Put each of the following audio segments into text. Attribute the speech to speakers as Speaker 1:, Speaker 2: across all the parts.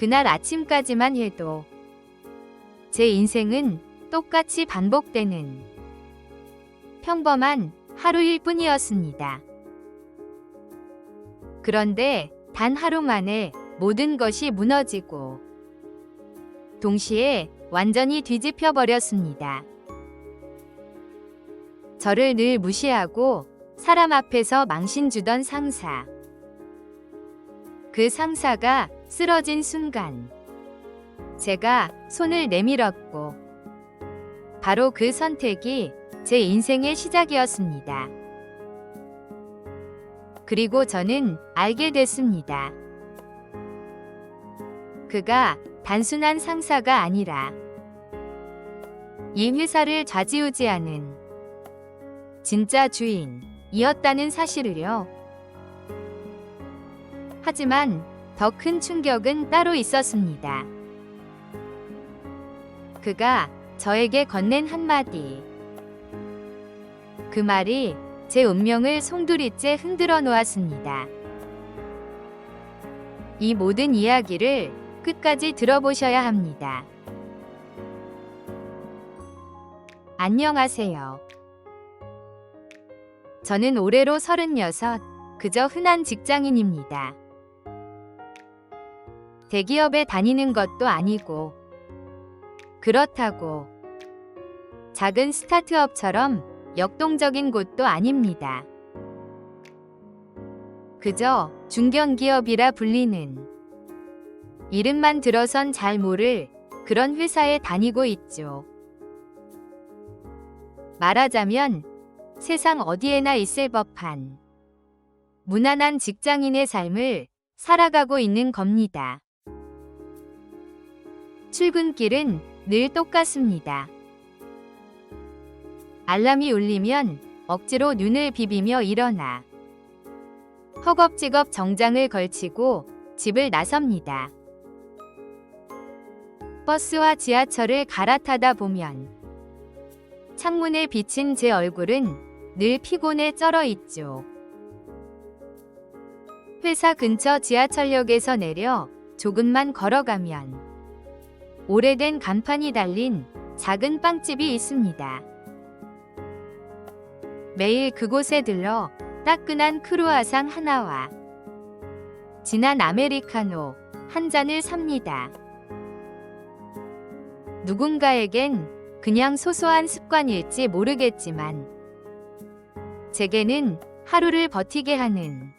Speaker 1: 그날 아침까지만 해도 제 인생은 똑같이 반복되는 평범한 하루일 뿐이었습니다. 그런데 단 하루 만에 모든 것이 무너지고 동시에 완전히 뒤집혀 버렸습니다. 저를 늘 무시하고 사람 앞에서 망신 주던 상사. 그 상사가 쓰러진 순간 제가 손을 내밀었고 바로 그 선택이 제 인생의 시작이었습니다. 그리고 저는 알게 됐습니다. 그가 단순한 상사가 아니라 이 회사를 좌지우지하는 진짜 주인이었다는 사실을요. 하지만 더 큰 충격은 따로 있었습니다. 그가 저에게 건넨 한마디. 그 말이 제 운명을 송두리째 흔들어 놓았습니다. 이 모든 이야기를 끝까지 들어보셔야 합니다. 안녕하세요. 저는 올해로 36, 그저 흔한 직장인입니다. 대기업에 다니는 것도 아니고 그렇다고 작은 스타트업처럼 역동적인 곳도 아닙니다. 그저 중견기업이라 불리는 이름만 들어선 잘 모를 그런 회사에 다니고 있죠. 말하자면 세상 어디에나 있을 법한 무난한 직장인의 삶을 살아가고 있는 겁니다. 출근길은 늘 똑같습니다. 알람이 울리면 억지로 눈을 비비며 일어나 허겁지겁 정장을 걸치고 집을 나섭니다. 버스와 지하철을 갈아타다 보면 창문에 비친 제 얼굴은 늘 피곤에 쩔어 있죠. 회사 근처 지하철역에서 내려 조금만 걸어가면 오래된 간판이 달린 작은 빵집이 있습니다. 매일 그곳에 들러 따끈한 크루아상 하나와 진한 아메리카노 한 잔을 삽니다. 누군가에겐 그냥 소소한 습관일지 모르겠지만 제게는 하루를 버티게 하는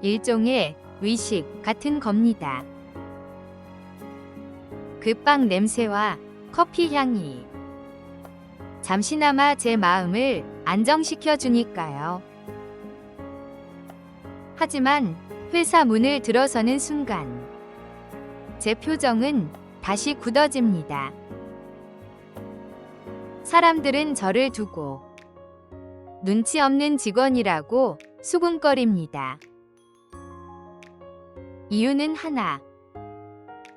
Speaker 1: 일종의 의식 같은 겁니다. 그 빵 냄새와 커피 향이 잠시나마 제 마음을 안정시켜 주니까요. 하지만 회사 문을 들어서는 순간 제 표정은 다시 굳어집니다. 사람들은 저를 두고 눈치 없는 직원이라고 수군거립니다. 이유는 하나.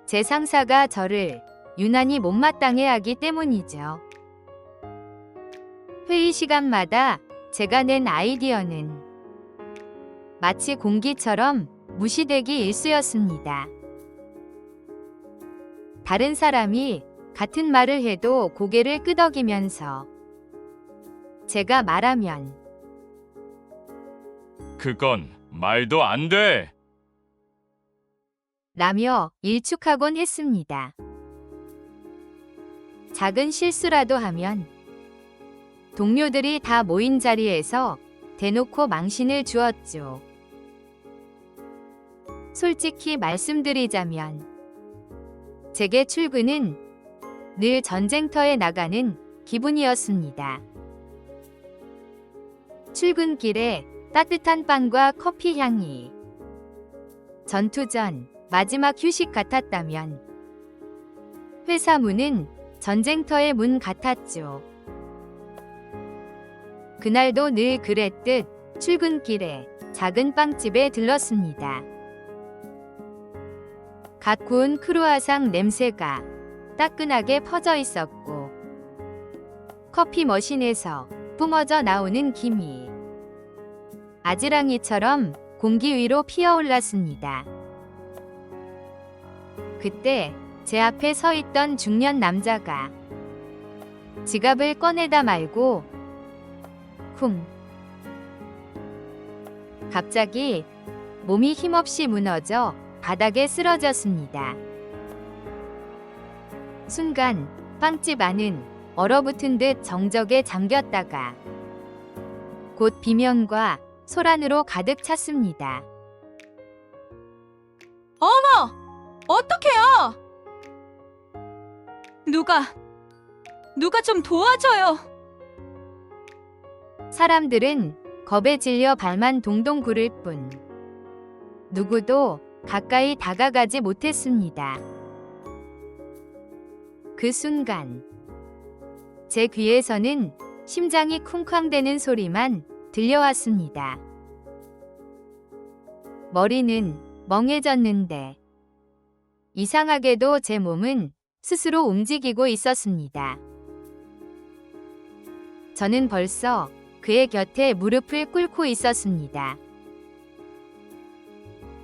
Speaker 1: 제 상사가 저를 유난히 못마땅해 하기 때문이죠. 회의 시간마다 제가 낸 아이디어는 마치 공기처럼 무시되기 일쑤였습니다. 다른 사람이 같은 말을 해도 고개를 끄덕이면서 제가 말하면
Speaker 2: 그건 말도 안 돼.
Speaker 1: 라며 일축하곤 했습니다. 작은 실수라도 하면 동료들이 다 모인 자리에서 대놓고 망신을 주었죠. 솔직히 말씀드리자면 제게 출근은 늘 전쟁터에 나가는 기분이었습니다. 출근길에 따뜻한 빵과 커피 향이 전투 전 마지막 휴식 같았다면 회사 문은 전쟁터의 문 같았죠. 그날도 늘 그랬듯 출근길에 작은 빵집에 들렀습니다. 갓 구운 크루아상 냄새가 따끈하게 퍼져 있었고 커피 머신에서 뿜어져 나오는 김이 아지랑이처럼 공기 위로 피어올랐습니다. 그때 제 앞에 서 있던 중년 남자가 지갑을 꺼내다 말고 쿵. 갑자기 몸이 힘없이 무너져 바닥에 쓰러졌습니다. 순간 빵집 안은 얼어붙은 듯 정적에 잠겼다가 곧 비명과 소란으로 가득 찼습니다.
Speaker 3: 어머! 어떡해요? 누가 좀 도와줘요.
Speaker 1: 사람들은 겁에 질려 발만 동동 구를 뿐 누구도 가까이 다가가지 못했습니다. 그 순간 제 귀에서는 심장이 쿵쾅대는 소리만 들려왔습니다. 머리는 멍해졌는데 이상하게도 제 몸은 스스로 움직이고 있었습니다. 저는 벌써 그의 곁에 무릎을 꿇고 있었습니다.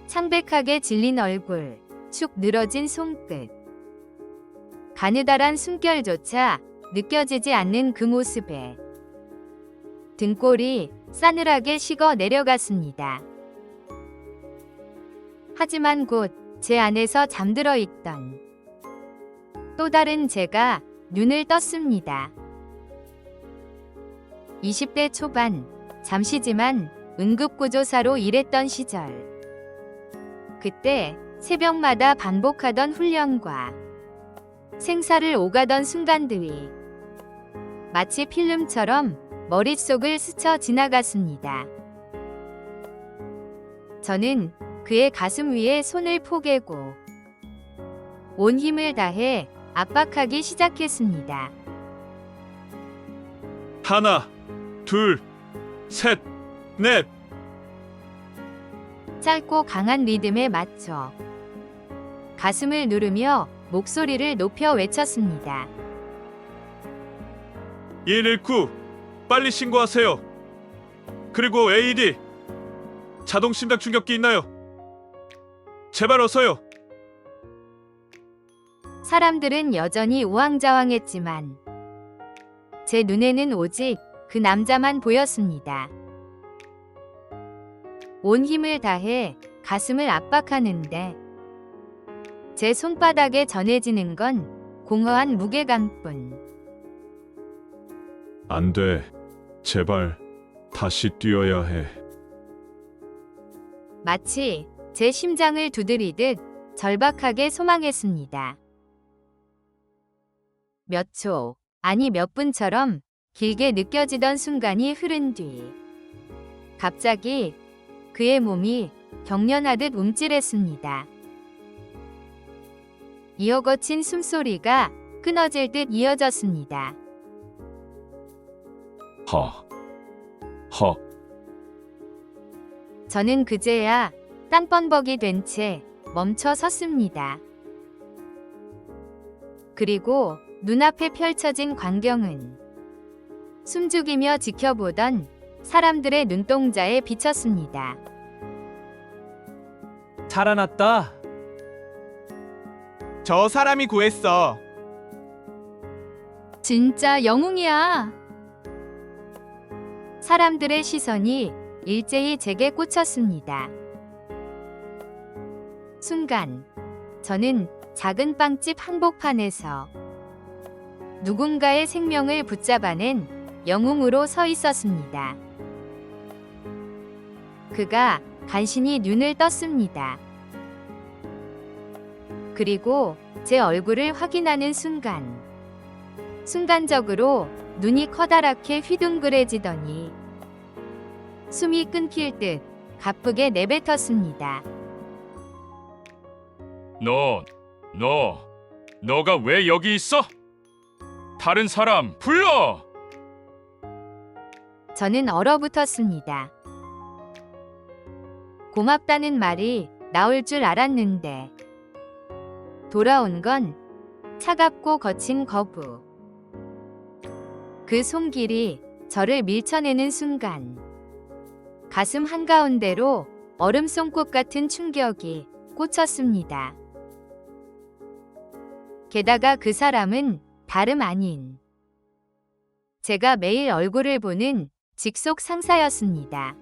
Speaker 1: 창백하게 질린 얼굴, 축 늘어진 손끝, 가느다란 숨결조차 느껴지지 않는 그 모습에 등골이 싸늘하게 식어 내려갔습니다. 하지만 곧 제 안에서 잠들어 있던 또 다른 제가 눈을 떴습니다. 20대 초반, 잠시지만 응급구조사로 일했던 시절. 그때 새벽마다 반복하던 훈련과 생사를 오가던 순간들이 마치 필름처럼 머릿속을 스쳐 지나갔습니다. 저는 그의 가슴 위에 손을 포개고 온 힘을 다해 압박하기 시작했습니다.
Speaker 4: 하나, 둘, 셋, 넷.
Speaker 1: 짧고 강한 리듬에 맞춰 가슴을 누르며 목소리를 높여 외쳤습니다.
Speaker 4: 119, 빨리 신고하세요. 그리고 AED, 자동 심장 충격기 있나요? 제발 어서요.
Speaker 1: 사람들은 여전히 우왕좌왕했지만 제 눈에는 오직 그 남자만 보였습니다. 온 힘을 다해 가슴을 압박하는데 제 손바닥에 전해지는 건 공허한 무게감뿐.
Speaker 4: 안 돼. 제발 다시 뛰어야 해.
Speaker 1: 마치 제 심장을 두드리듯 절박하게 소망했습니다. 몇 초, 아니 몇 분처럼 길게 느껴지던 순간이 흐른 뒤 갑자기 그의 몸이 경련하듯 움찔했습니다. 이어 거친 숨소리가 끊어질 듯 이어졌습니다.
Speaker 4: 허.
Speaker 1: 저는 그제야 땀번벅이 된 채 멈춰 섰습니다. 그리고 눈앞에 펼쳐진 광경은 숨죽이며 지켜보던 사람들의 눈동자에 비쳤습니다.
Speaker 5: 살아났다.
Speaker 6: 저 사람이 구했어.
Speaker 1: 진짜 영웅이야. 사람들의 시선이 일제히 제게 꽂혔습니다. 순간 저는 작은 빵집 한복판에서 누군가의 생명을 붙잡아낸 영웅으로 서 있었습니다. 그가 간신히 눈을 떴습니다. 그리고 제 얼굴을 확인하는 순간적으로 눈이 커다랗게 휘둥그레지더니 숨이 끊길 듯 가쁘게 내뱉었습니다.
Speaker 2: 너가 왜 여기 있어? 다른 사람 불러!
Speaker 1: 저는 얼어붙었습니다. 고맙다는 말이 나올 줄 알았는데 돌아온 건 차갑고 거친 거부. 그 손길이 저를 밀쳐내는 순간 가슴 한가운데로 얼음 송곳 같은 충격이 꽂혔습니다. 게다가 그 사람은 다름 아닌 제가 매일 얼굴을 보는 직속 상사였습니다.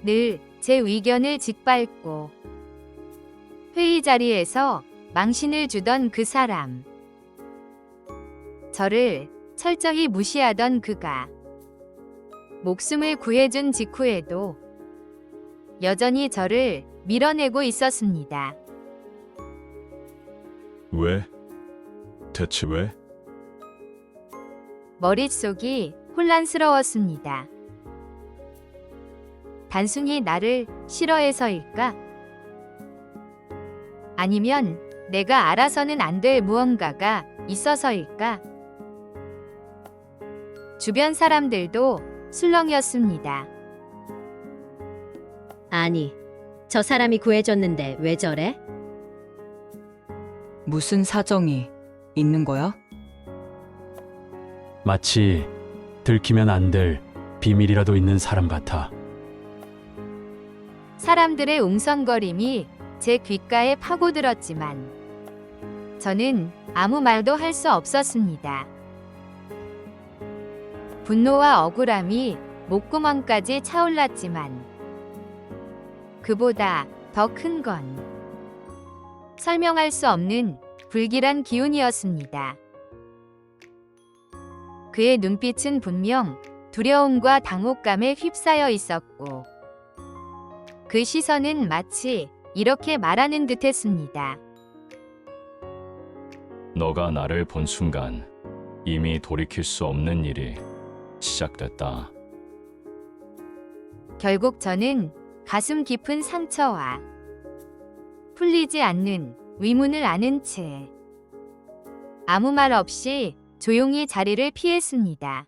Speaker 1: 늘 제 의견을 짓밟고 회의 자리에서 망신을 주던 그 사람. 저를 철저히 무시하던 그가 목숨을 구해준 직후에도 여전히 저를 밀어내고 있었습니다.
Speaker 4: 왜? 대체 왜?
Speaker 1: 머릿속이 혼란스러웠습니다. 단순히 나를 싫어해서일까? 아니면 내가 알아서는 안 될 무언가가 있어서일까? 주변 사람들도 술렁이었습니다.
Speaker 5: 아니, 저 사람이 구해줬는데 왜 저래?
Speaker 3: 무슨 사정이 있는 거야?
Speaker 7: 마치 들키면 안 될 비밀이라도 있는 사람 같아.
Speaker 1: 사람들의 웅성거림이 제 귓가에 파고들었지만 저는 아무 말도 할 수 없었습니다. 분노와 억울함이 목구멍까지 차올랐지만 그보다 더 큰 건 설명할 수 없는 불길한 기운이었습니다. 그의 눈빛은 분명 두려움과 당혹감에 휩싸여 있었고 그 시선은 마치 이렇게 말하는 듯했습니다.
Speaker 2: 너가 나를 본 순간 이미 돌이킬 수 없는 일이 시작됐다.
Speaker 1: 결국 저는 가슴 깊은 상처와 풀리지 않는 의문을 안은 채 아무 말 없이 조용히 자리를 피했습니다.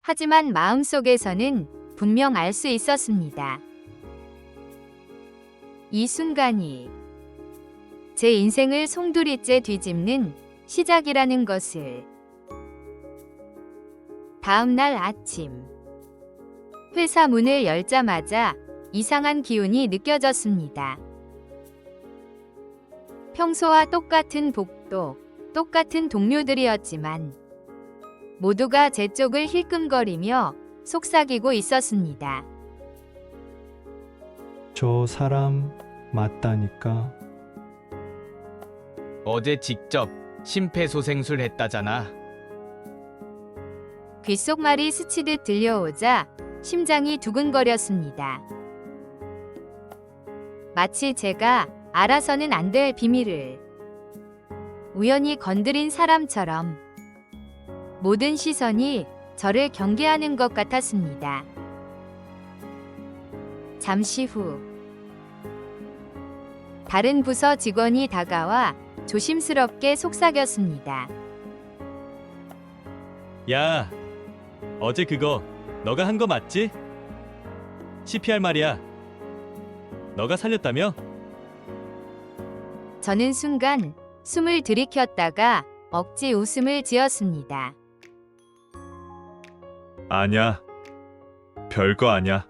Speaker 1: 하지만 마음속에서는 분명 알 수 있었습니다. 이 순간이 제 인생을 송두리째 뒤집는 시작이라는 것을. 다음 날 아침 회사 문을 열자마자 이상한 기운이 느껴졌습니다. 평소와 똑같은 복도, 똑같은 동료들이었지만 모두가 제 쪽을 힐끔거리며 속삭이고 있었습니다.
Speaker 8: 저 사람 맞다니까.
Speaker 6: 어제 직접 심폐소생술 했다잖아.
Speaker 1: 귓속말이 스치듯 들려오자 심장이 두근거렸습니다. 마치 제가 알아서는 안 될 비밀을 우연히 건드린 사람처럼 모든 시선이 저를 경계하는 것 같았습니다. 잠시 후 다른 부서 직원이 다가와 조심스럽게 속삭였습니다.
Speaker 9: 야, 어제 그거 너가 한 거 맞지? CPR 말이야. 너가 살렸다며?
Speaker 1: 저는 순간 숨을 들이켰다가 억지 웃음을 지었습니다.
Speaker 4: 아냐. 별거 아냐.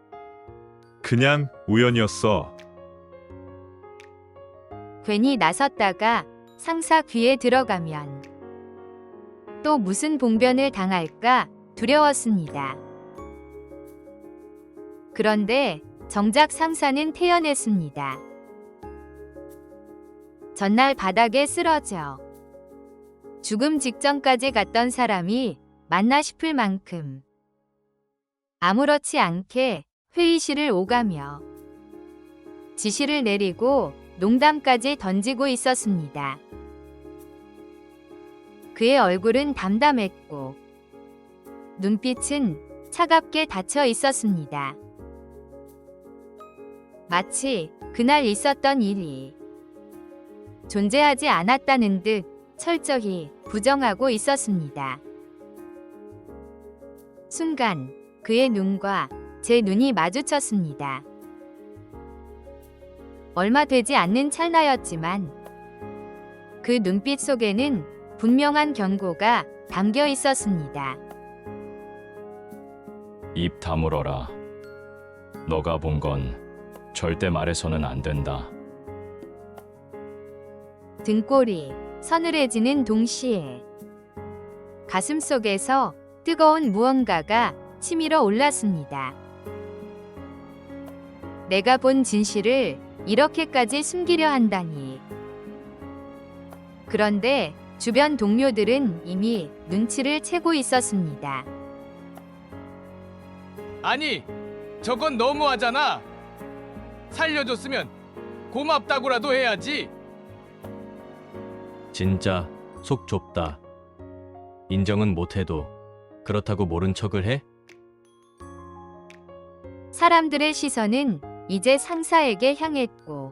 Speaker 4: 그냥 우연이었어.
Speaker 1: 괜히 나섰다가 상사 귀에 들어가면 또 무슨 봉변을 당할까 두려웠습니다. 그런데 정작 상사는 태연했습니다. 전날 바닥에 쓰러져 죽음 직전까지 갔던 사람이 맞나 싶을 만큼 아무렇지 않게 회의실을 오가며 지시를 내리고 농담까지 던지고 있었습니다. 그의 얼굴은 담담했고 눈빛은 차갑게 닫혀 있었습니다. 마치 그날 있었던 일이 존재하지 않았다는 듯 철저히 부정하고 있었습니다. 순간 그의 눈과 제 눈이 마주쳤습니다. 얼마 되지 않는 찰나였지만 그 눈빛 속에는 분명한 경고가 담겨 있었습니다.
Speaker 2: 입 다물어라. 너가 본 건 절대 말해서는 안 된다.
Speaker 1: 등골이 서늘해지는 동시에 가슴속에서 뜨거운 무언가가 치밀어 올랐습니다. 내가 본 진실을 이렇게까지 숨기려 한다니. 그런데 주변 동료들은 이미 눈치를 채고 있었습니다.
Speaker 6: 아니, 저건 너무하잖아. 살려줬으면 고맙다고라도 해야지.
Speaker 9: 진짜 속 좁다. 인정은 못해도 그렇다고 모른 척을 해?
Speaker 1: 사람들의 시선은 이제 상사에게 향했고,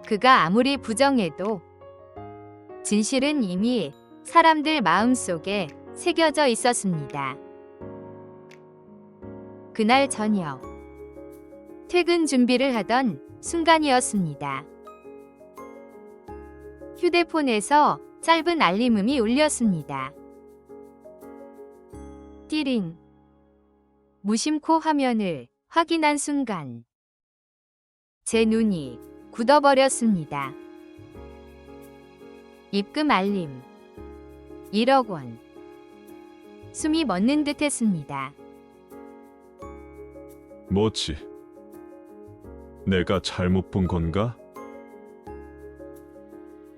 Speaker 1: 그가 아무리 부정해도 진실은 이미 사람들 마음속에 새겨져 있었습니다. 그날 저녁, 퇴근 준비를 하던 순간이었습니다. 휴대폰에서 짧은 알림음이 울렸습니다. 띠링. 무심코 화면을 확인한 순간 제 눈이 굳어버렸습니다. 입금 알림. 1억 원. 숨이 멎는 듯 했습니다.
Speaker 4: 뭐지? 내가 잘못 본 건가?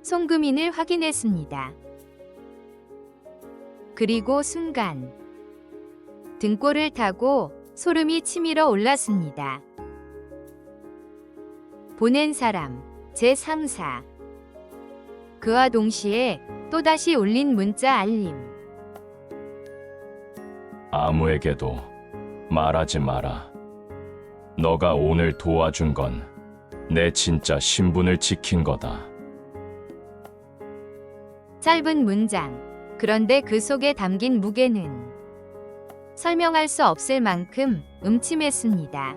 Speaker 1: 송금인을 확인했습니다. 그리고 순간 등골을 타고 소름이 치밀어 올랐습니다. 보낸 사람, 제 상사. 그와 동시에 또다시 울린 문자 알림.
Speaker 2: 아무에게도 말하지 마라. 너가 오늘 도와준 건 내 진짜 신분을 지킨 거다.
Speaker 1: 짧은 문장. 그런데 그 속에 담긴 무게는 설명할 수 없을 만큼 음침했습니다.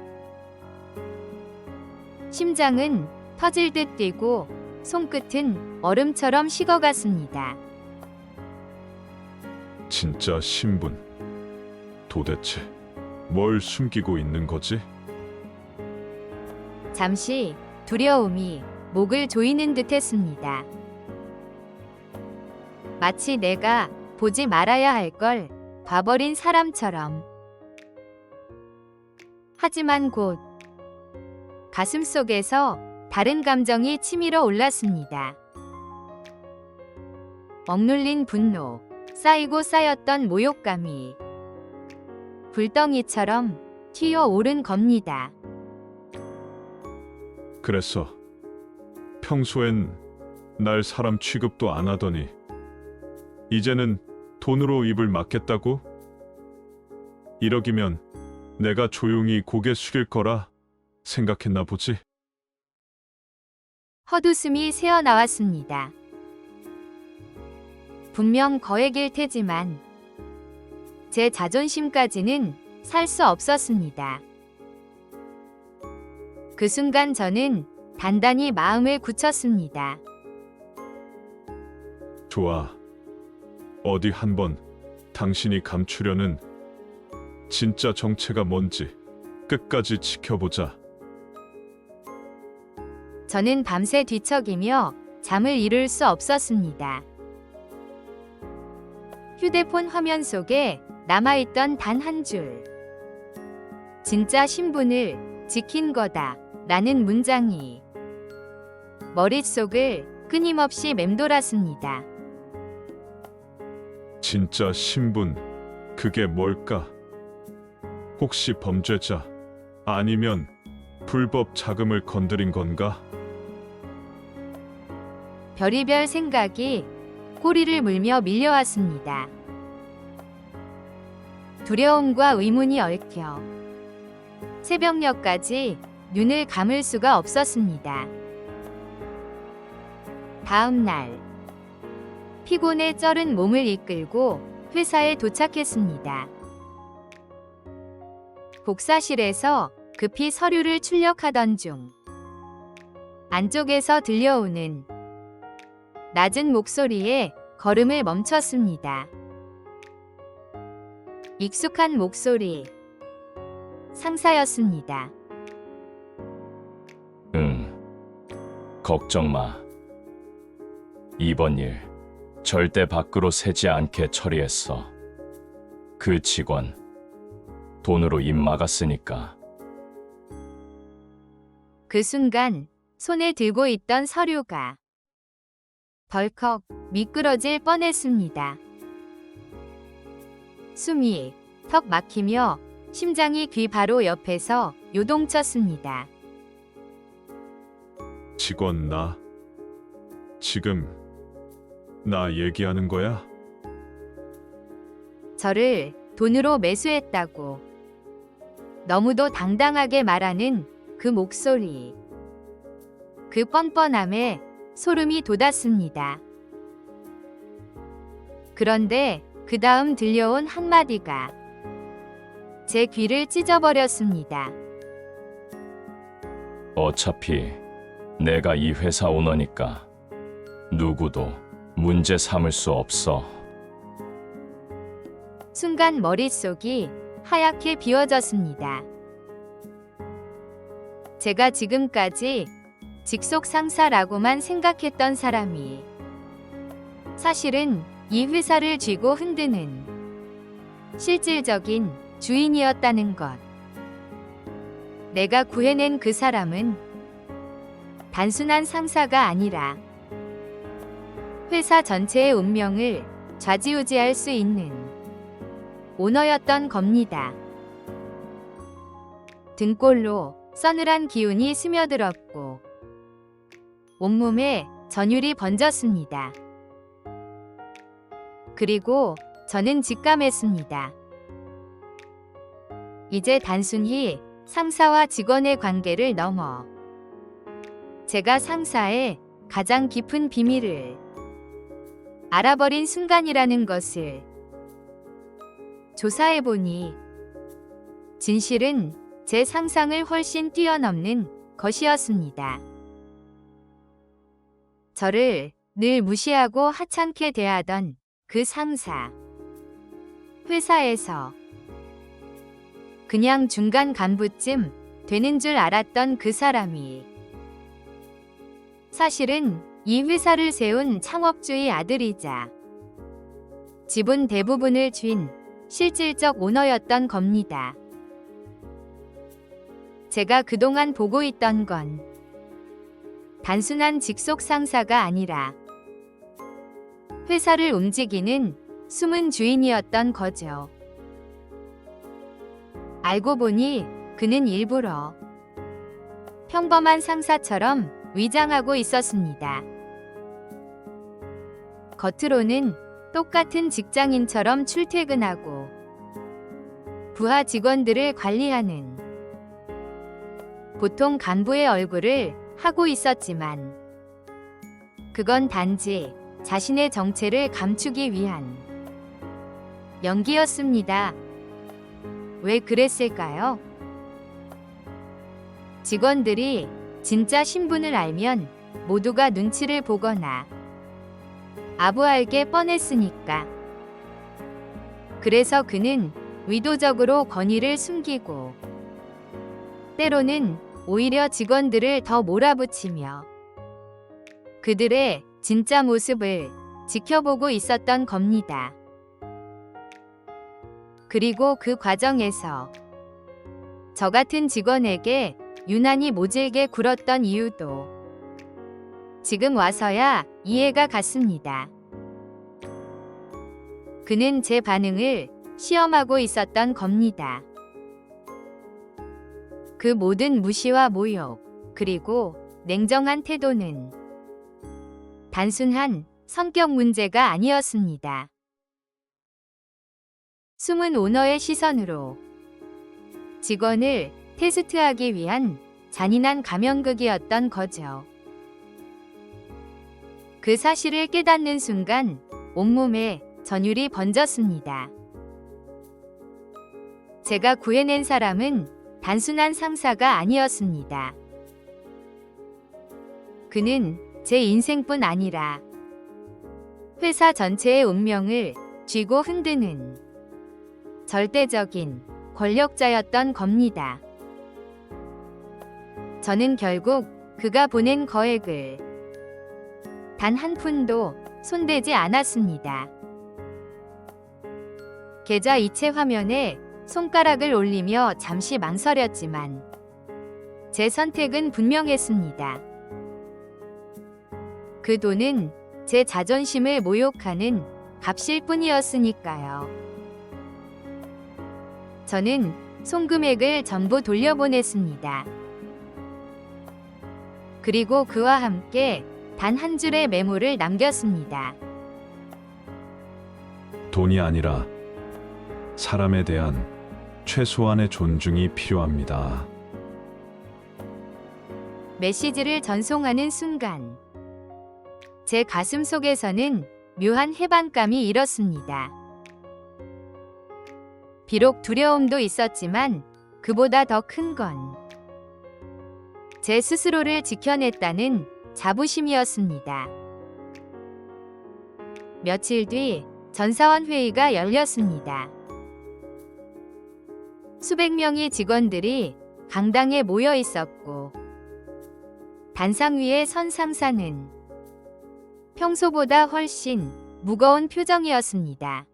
Speaker 1: 심장은 터질 듯 뛰고 손끝은 얼음처럼 식어갔습니다.
Speaker 4: 진짜 신분. 도대체 뭘 숨기고 있는 거지?
Speaker 1: 잠시 두려움이 목을 조이는 듯 했습니다. 마치 내가 보지 말아야 할 걸 봐버린 사람처럼. 하지만 곧 가슴속에서 다른 감정이 치밀어 올랐습니다. 억눌린 분노, 쌓이고 쌓였던 모욕감이 불덩이처럼 튀어오른 겁니다.
Speaker 4: 그래서 평소엔 날 사람 취급도 안 하더니 이제는 돈으로 입을 막겠다고? 이러기면 내가 조용히 고개 숙일 거라 생각했나 보지.
Speaker 1: 헛웃음이 새어나왔습니다. 분명 거액일 테지만 제 자존심까지는 살 수 없었습니다. 그 순간 저는 단단히 마음을 굳혔습니다.
Speaker 4: 좋아. 어디 한번 당신이 감추려는 진짜 정체가 뭔지 끝까지 지켜보자.
Speaker 1: 저는 밤새 뒤척이며 잠을 이룰 수 없었습니다. 휴대폰 화면 속에 남아있던 단 한 줄. 진짜 신분을 지킨 거다 라는 문장이 머릿속을 끊임없이 맴돌았습니다.
Speaker 4: 진짜 신분, 그게 뭘까? 혹시 범죄자, 아니면 불법 자금을 건드린 건가?
Speaker 1: 별의별 생각이 꼬리를 물며 밀려왔습니다. 두려움과 의문이 얽혀 새벽녘까지 눈을 감을 수가 없었습니다. 다음 날, 피곤에 쩔은 몸을 이끌고 회사에 도착했습니다. 복사실에서 급히 서류를 출력하던 중 안쪽에서 들려오는 낮은 목소리에 걸음을 멈췄습니다. 익숙한 목소리. 상사였습니다.
Speaker 2: 걱정 마. 이번 일 절대 밖으로 새지 않게 처리했어. 그 직원 돈으로 입 막았으니까.
Speaker 1: 그 순간 손에 들고 있던 서류가 덜컥 미끄러질 뻔했습니다. 숨이 턱 막히며 심장이 귀 바로 옆에서 요동쳤습니다.
Speaker 4: 직원 나 지금 나 얘기하는 거야?
Speaker 1: 저를 돈으로 매수했다고 너무도 당당하게 말하는 그 목소리, 그 뻔뻔함에 소름이 돋았습니다. 그런데 그 다음 들려온 한마디가 제 귀를 찢어버렸습니다.
Speaker 2: 어차피 내가 이 회사 오너니까 누구도 문제 삼을 수 없어.
Speaker 1: 순간 머릿속이 하얗게 비워졌습니다. 제가 지금까지 직속 상사라고만 생각했던 사람이 사실은 이 회사를 쥐고 흔드는 실질적인 주인이었다는 것. 내가 구해낸 그 사람은 단순한 상사가 아니라 회사 전체의 운명을 좌지우지할 수 있는 오너였던 겁니다. 등골로 서늘한 기운이 스며들었고 온몸에 전율이 번졌습니다. 그리고 저는 직감했습니다. 이제 단순히 상사와 직원의 관계를 넘어 제가 상사의 가장 깊은 비밀을 알아버린 순간이라는 것을. 조사해보니 진실은 제 상상을 훨씬 뛰어넘는 것이었습니다. 저를 늘 무시하고 하찮게 대하던 그 상사. 회사에서 그냥 중간 간부쯤 되는 줄 알았던 그 사람이 사실은 이 회사를 세운 창업주의 아들이자 지분 대부분을 쥔 실질적 오너였던 겁니다. 제가 그동안 보고 있던 건 단순한 직속 상사가 아니라 회사를 움직이는 숨은 주인이었던 거죠. 알고 보니 그는 일부러 평범한 상사처럼 위장하고 있었습니다. 겉으로는 똑같은 직장인처럼 출퇴근하고 부하 직원들을 관리하는 보통 간부의 얼굴을 하고 있었지만 그건 단지 자신의 정체를 감추기 위한 연기였습니다. 왜 그랬을까요? 직원들이 진짜 신분을 알면 모두가 눈치를 보거나 아부알게 뻔했으니까. 그래서 그는 의도적으로 권위를 숨기고 때로는 오히려 직원들을 더 몰아붙이며 그들의 진짜 모습을 지켜보고 있었던 겁니다. 그리고 그 과정에서 저 같은 직원에게 유난히 모질게 굴었던 이유도 지금 와서야 이해가 갔습니다. 그는 제 반응을 시험하고 있었던 겁니다. 그 모든 무시와 모욕, 그리고 냉정한 태도는 단순한 성격 문제가 아니었습니다. 숨은 오너의 시선으로 직원을 테스트하기 위한 잔인한 가면극이었던 거죠. 그 사실을 깨닫는 순간 온몸에 전율이 번졌습니다. 제가 구해낸 사람은 단순한 상사가 아니었습니다. 그는 제 인생뿐 아니라 회사 전체의 운명을 쥐고 흔드는 절대적인 권력자였던 겁니다. 저는 결국 그가 보낸 거액을 단 한 푼도 손대지 않았습니다. 계좌 이체 화면에 손가락을 올리며 잠시 망설였지만 제 선택은 분명했습니다. 그 돈은 제 자존심을 모욕하는 값일 뿐이었으니까요. 저는 송금액을 전부 돌려보냈습니다. 그리고 그와 함께 단 한 줄의 메모를 남겼습니다.
Speaker 4: 돈이 아니라 사람에 대한 최소한의 존중이 필요합니다.
Speaker 1: 메시지를 전송하는 순간 제 가슴 속에서는 묘한 해방감이 일었습니다. 비록 두려움도 있었지만 그보다 더 큰 건 제 스스로를 지켜냈다는 자부심이었습니다. 며칠 뒤 전사원 회의가 열렸습니다. 수백 명의 직원들이 강당에 모여 있었고 단상 위에 선 상사는 평소보다 훨씬 무거운 표정이었습니다.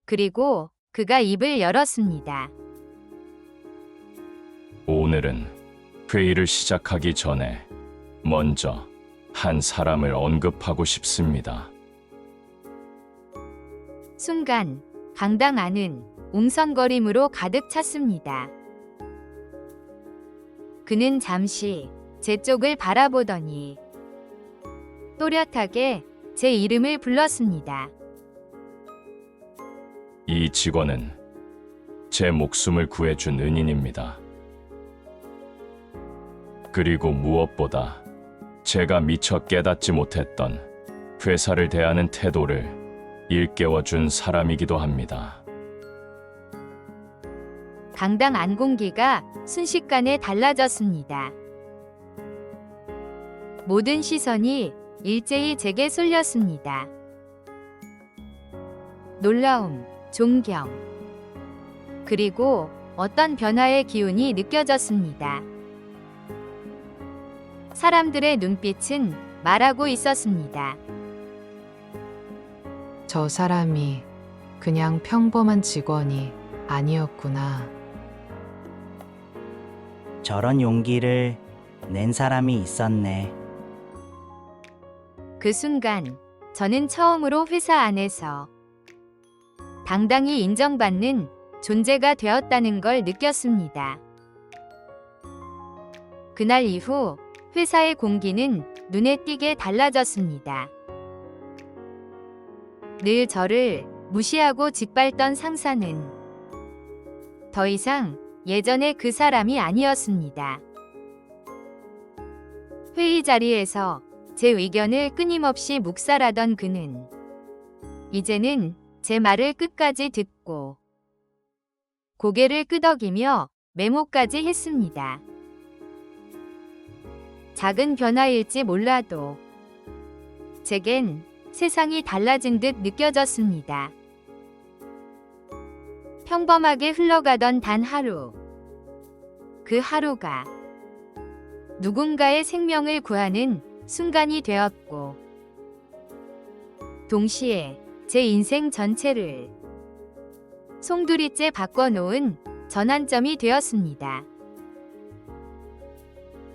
Speaker 1: 그리고 그가 입을 열었습니다.
Speaker 2: 오늘은 회의를 시작하기 전에 먼저 한 사람을 언급하고 싶습니다.
Speaker 1: 순간 강당 안은 웅성거림으로 가득 찼습니다. 그는 잠시 제 쪽을 바라보더니 또렷하게 제 이름을 불렀습니다.
Speaker 2: 이 직원은 제 목숨을 구해준 은인입니다. 그리고 무엇보다 제가 미처 깨닫지 못했던 회사를 대하는 태도를 일깨워준 사람이기도 합니다.
Speaker 1: 강당 안 공기가 순식간에 달라졌습니다. 모든 시선이 일제히 제게 쏠렸습니다. 놀라움, 존경, 그리고 어떤 변화의 기운이 느껴졌습니다. 사람들의 눈빛은 말하고 있었습니다.
Speaker 10: 저 사람이 그냥 평범한 직원이 아니었구나.
Speaker 11: 저런 용기를 낸 사람이 있었네.
Speaker 1: 그 순간 저는 처음으로 회사 안에서 당당히 인정받는 존재가 되었다는 걸 느꼈습니다. 그날 이후 회사의 공기는 눈에 띄게 달라졌습니다. 늘 저를 무시하고 짓밟던 상사는 더 이상 예전의 그 사람이 아니었습니다. 회의 자리에서 제 의견을 끊임없이 묵살하던 그는 이제는 제 말을 끝까지 듣고 고개를 끄덕이며 메모까지 했습니다. 작은 변화일지 몰라도 제겐 세상이 달라진 듯 느껴졌습니다. 평범하게 흘러가던 단 하루. 그 하루가 누군가의 생명을 구하는 순간이 되었고, 동시에 제 인생 전체를 송두리째 바꿔놓은 전환점이 되었습니다.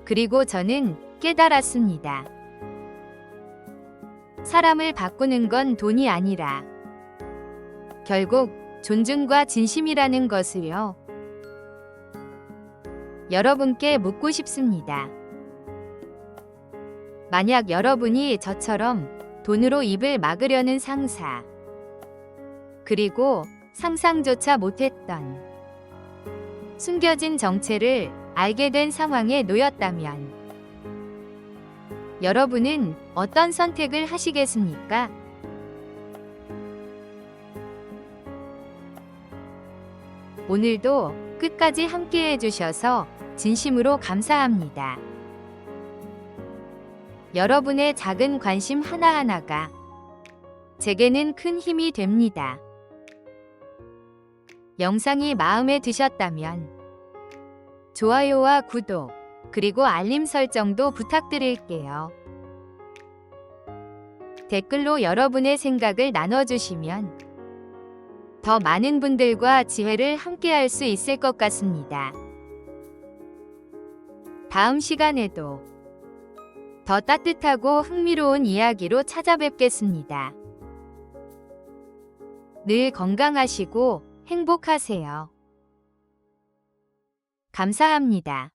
Speaker 1: 그리고 저는 깨달았습니다. 사람을 바꾸는 건 돈이 아니라 결국 존중과 진심이라는 것을요. 여러분께 묻고 싶습니다. 만약 여러분이 저처럼 돈으로 입을 막으려는 상사, 그리고 상상조차 못했던 숨겨진 정체를 알게 된 상황에 놓였다면 여러분은 어떤 선택을 하시겠습니까? 오늘도 끝까지 함께 해주셔서 진심으로 감사합니다. 여러분의 작은 관심 하나하나가 제게는 큰 힘이 됩니다. 영상이 마음에 드셨다면 좋아요와 구독, 그리고 알림 설정도 부탁드릴게요. 댓글로 여러분의 생각을 나눠주시면 더 많은 분들과 지혜를 함께할 수 있을 것 같습니다. 다음 시간에도 더 따뜻하고 흥미로운 이야기로 찾아뵙겠습니다. 늘 건강하시고 행복하세요. 감사합니다.